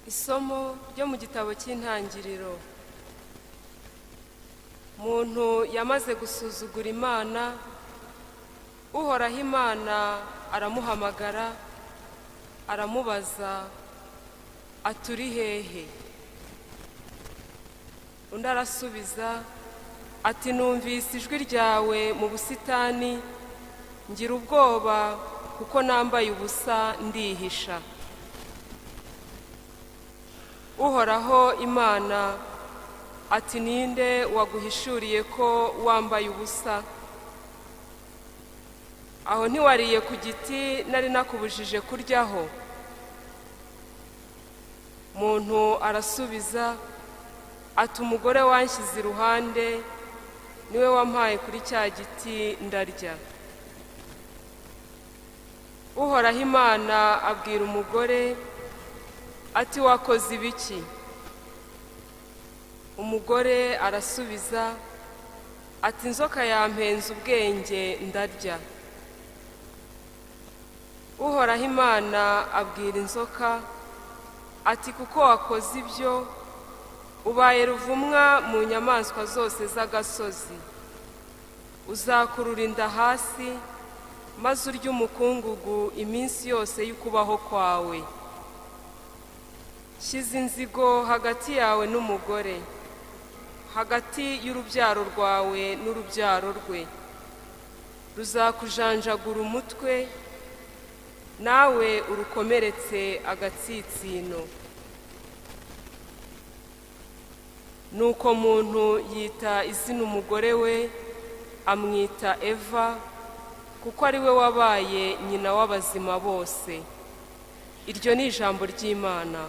Isomo ryo mu gitabo cy'intangiriro. Muntu yamaze gusuzugura Imana, uhoraho Imana aramuhamagara, aramubaza ati uri hehe? Undi arasubiza ati numvise ijwi ryawe mu busitani, ngira ubwoba kuko nambaye ubusa ndihisha. Uhoraho Imana ati ninde waguhishuriye ko wambaye ubusa? Aho ntiwariye ku giti nari nakubujije kuryaho? Muntu arasubiza ati umugore wanshyize iruhande niwe wampaye kuri cya giti ndarya. Uhoraho Imana abwira umugore ati wakoze ibiki? Umugore arasubiza ati inzoka yampenze ubwenge ndarya. Uhoraho Imana abwira inzoka ati kuko wakoze ibyo, ubaye ruvumwa mu nyamaswa zose z'agasozi. Uzakurura inda hasi, maze urye umukungugu iminsi yose y'ukubaho kwawe. Shyize inzigo hagati yawe n'umugore, hagati y'urubyaro rwawe n'urubyaro rwe. Ruzakujanjagura umutwe, nawe urukomeretse agatsitsino. Nuko muntu yita izina umugore we, amwita Eva, kuko ari we wabaye nyina w'abazima bose. Iryo ni ijambo ry'Imana.